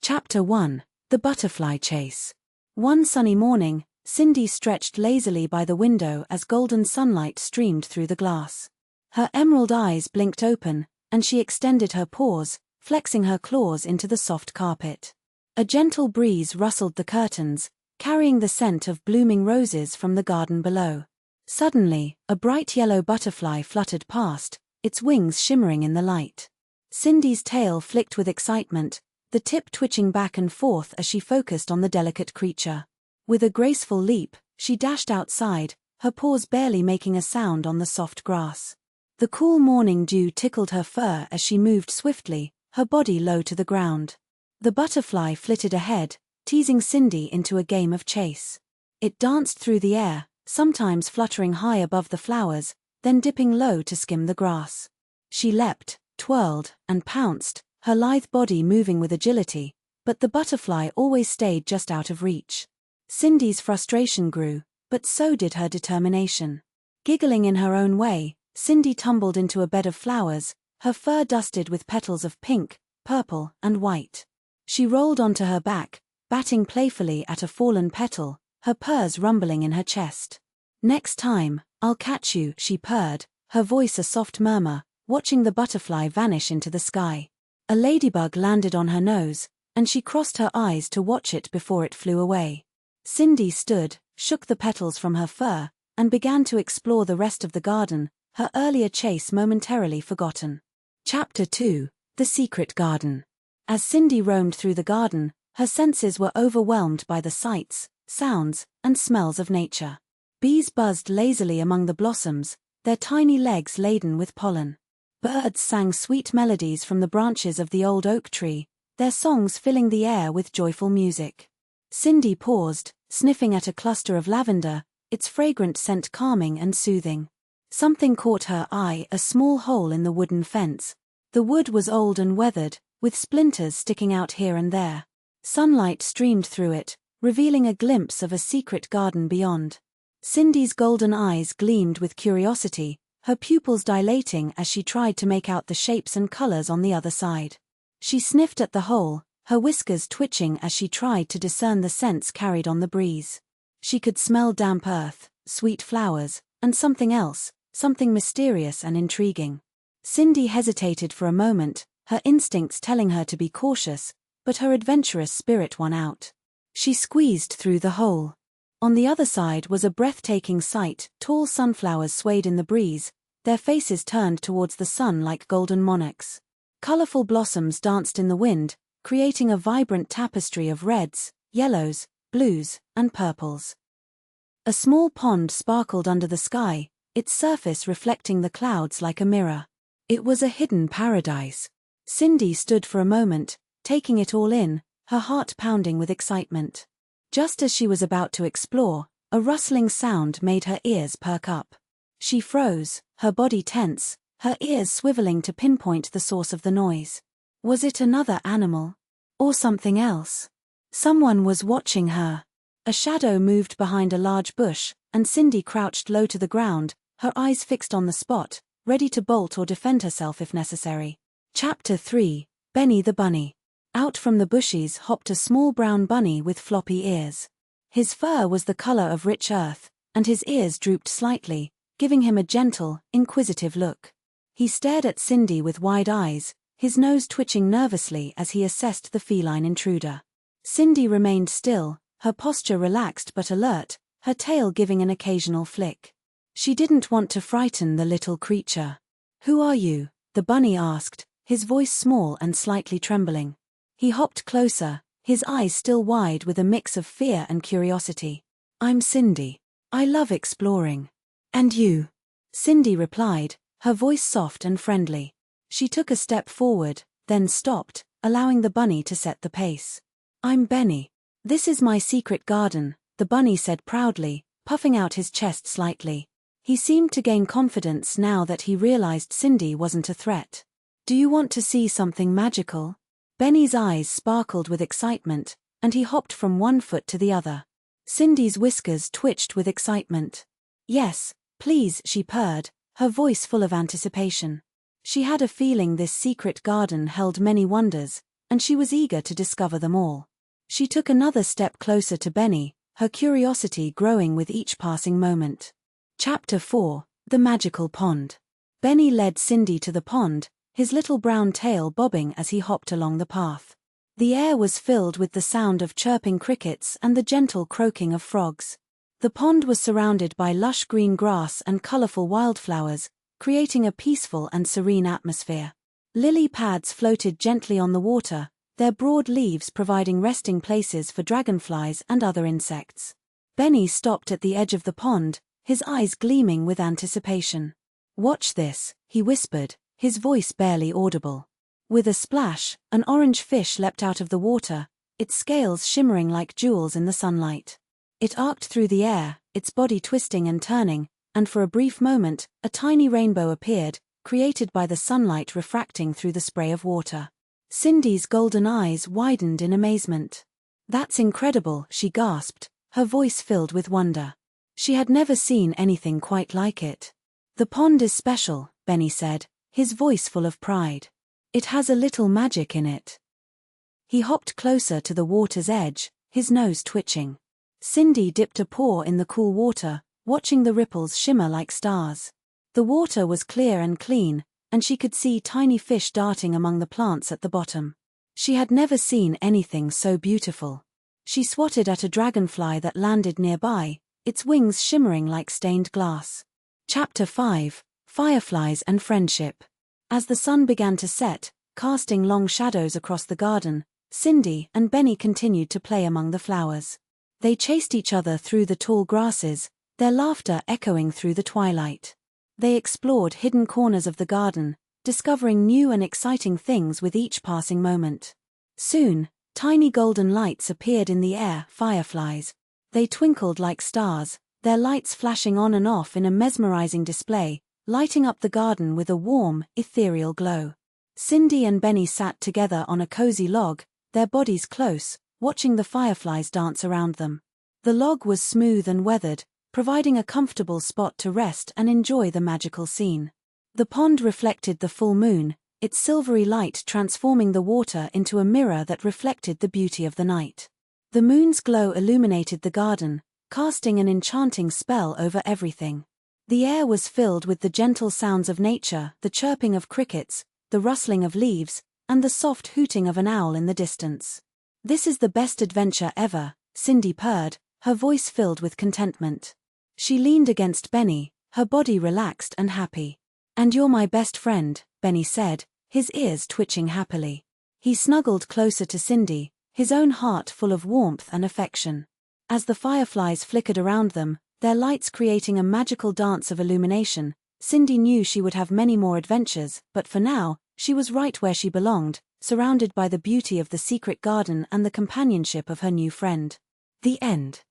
Chapter 1: The Butterfly Chase. One sunny morning, Cindy stretched lazily by the window as golden sunlight streamed through the glass. Her emerald eyes blinked open, and she extended her paws, flexing her claws into the soft carpet. A gentle breeze rustled the curtains, carrying the scent of blooming roses from the garden below. Suddenly, a bright yellow butterfly fluttered past, its wings shimmering in the light. Cindy's tail flicked with excitement, the tip twitching back and forth as she focused on the delicate creature. With a graceful leap, she dashed outside, her paws barely making a sound on the soft grass. The cool morning dew tickled her fur as she moved swiftly, her body low to the ground. The butterfly flitted ahead, teasing Cindy into a game of chase. It danced through the air, sometimes fluttering high above the flowers, then dipping low to skim the grass. She leapt, twirled, and pounced, her lithe body moving with agility, but the butterfly always stayed just out of reach. Cindy's frustration grew, but so did her determination. Giggling in her own way, Cindy tumbled into a bed of flowers, her fur dusted with petals of pink, purple, and white. She rolled onto her back, batting playfully at a fallen petal, her purrs rumbling in her chest. "Next time, I'll catch you," she purred, her voice a soft murmur, watching the butterfly vanish into the sky. A ladybug landed on her nose, and she crossed her eyes to watch it before it flew away. Cindy stood, shook the petals from her fur, and began to explore the rest of the garden, her earlier chase momentarily forgotten. Chapter 2: The Secret Garden. As Cindy roamed through the garden, her senses were overwhelmed by the sights, sounds, and smells of nature. Bees buzzed lazily among the blossoms, their tiny legs laden with pollen. Birds sang sweet melodies from the branches of the old oak tree, their songs filling the air with joyful music. Cindy paused, sniffing at a cluster of lavender, its fragrant scent calming and soothing. Something caught her eye, a small hole in the wooden fence. The wood was old and weathered, with splinters sticking out here and there. Sunlight streamed through it, revealing a glimpse of a secret garden beyond. Cindy's golden eyes gleamed with curiosity, her pupils dilating as she tried to make out the shapes and colors on the other side. She sniffed at the hole, her whiskers twitching as she tried to discern the scents carried on the breeze. She could smell damp earth, sweet flowers, and something else, something mysterious and intriguing. Cindy hesitated for a moment, her instincts telling her to be cautious, but her adventurous spirit won out. She squeezed through the hole. On the other side was a breathtaking sight. Tall sunflowers swayed in the breeze, their faces turned towards the sun like golden monarchs. Colorful blossoms danced in the wind, creating a vibrant tapestry of reds, yellows, blues, and purples. A small pond sparkled under the sky, its surface reflecting the clouds like a mirror. It was a hidden paradise. Cindy stood for a moment, taking it all in, her heart pounding with excitement. Just as she was about to explore, a rustling sound made her ears perk up. She froze, her body tense, her ears swiveling to pinpoint the source of the noise. Was it another animal? Or something else? Someone was watching her. A shadow moved behind a large bush, and Cindy crouched low to the ground, her eyes fixed on the spot, ready to bolt or defend herself if necessary. Chapter 3: Benny the Bunny. Out from the bushes hopped a small brown bunny with floppy ears. His fur was the color of rich earth, and his ears drooped slightly, giving him a gentle, inquisitive look. He stared at Cindy with wide eyes, his nose twitching nervously as he assessed the feline intruder. Cindy remained still, her posture relaxed but alert, her tail giving an occasional flick. She didn't want to frighten the little creature. "Who are you?" the bunny asked, his voice small and slightly trembling. He hopped closer, his eyes still wide with a mix of fear and curiosity. "I'm Cindy. I love exploring." "And you?" Cindy replied, her voice soft and friendly. She took a step forward, then stopped, allowing the bunny to set the pace. "I'm Benny. This is my secret garden," the bunny said proudly, puffing out his chest slightly. He seemed to gain confidence now that he realized Cindy wasn't a threat. "Do you want to see something magical?" Benny's eyes sparkled with excitement, and he hopped from one foot to the other. Cindy's whiskers twitched with excitement. "Yes, please," she purred, her voice full of anticipation. She had a feeling this secret garden held many wonders, and she was eager to discover them all. She took another step closer to Benny, her curiosity growing with each passing moment. Chapter 4: The Magical Pond. Benny led Cindy to the pond, his little brown tail bobbing as he hopped along the path. The air was filled with the sound of chirping crickets and the gentle croaking of frogs. The pond was surrounded by lush green grass and colorful wildflowers, creating a peaceful and serene atmosphere. Lily pads floated gently on the water, their broad leaves providing resting places for dragonflies and other insects. Benny stopped at the edge of the pond, his eyes gleaming with anticipation. "Watch this," he whispered, his voice barely audible. With a splash, an orange fish leapt out of the water, its scales shimmering like jewels in the sunlight. It arced through the air, its body twisting and turning, and for a brief moment, a tiny rainbow appeared, created by the sunlight refracting through the spray of water. Cindy's golden eyes widened in amazement. "That's incredible," she gasped, her voice filled with wonder. She had never seen anything quite like it. "The pond is special," Benny said, his voice full of pride. "It has a little magic in it." He hopped closer to the water's edge, his nose twitching. Cindy dipped a paw in the cool water, watching the ripples shimmer like stars. The water was clear and clean, and she could see tiny fish darting among the plants at the bottom. She had never seen anything so beautiful. She swatted at a dragonfly that landed nearby, its wings shimmering like stained glass. Chapter 5: Fireflies and Friendship. As the sun began to set, casting long shadows across the garden, Cindy and Benny continued to play among the flowers. They chased each other through the tall grasses, their laughter echoing through the twilight. They explored hidden corners of the garden, discovering new and exciting things with each passing moment. Soon, tiny golden lights appeared in the air, fireflies. They twinkled like stars, their lights flashing on and off in a mesmerizing display, lighting up the garden with a warm, ethereal glow. Cindy and Benny sat together on a cozy log, their bodies close, watching the fireflies dance around them. The log was smooth and weathered, providing a comfortable spot to rest and enjoy the magical scene. The pond reflected the full moon, its silvery light transforming the water into a mirror that reflected the beauty of the night. The moon's glow illuminated the garden, casting an enchanting spell over everything. The air was filled with the gentle sounds of nature, the chirping of crickets, the rustling of leaves, and the soft hooting of an owl in the distance. "This is the best adventure ever," Cindy purred, her voice filled with contentment. She leaned against Benny, her body relaxed and happy. "And you're my best friend," Benny said, his ears twitching happily. He snuggled closer to Cindy, his own heart full of warmth and affection. As the fireflies flickered around them, their lights creating a magical dance of illumination, Cindy knew she would have many more adventures, but for now, she was right where she belonged, surrounded by the beauty of the secret garden and the companionship of her new friend. The end.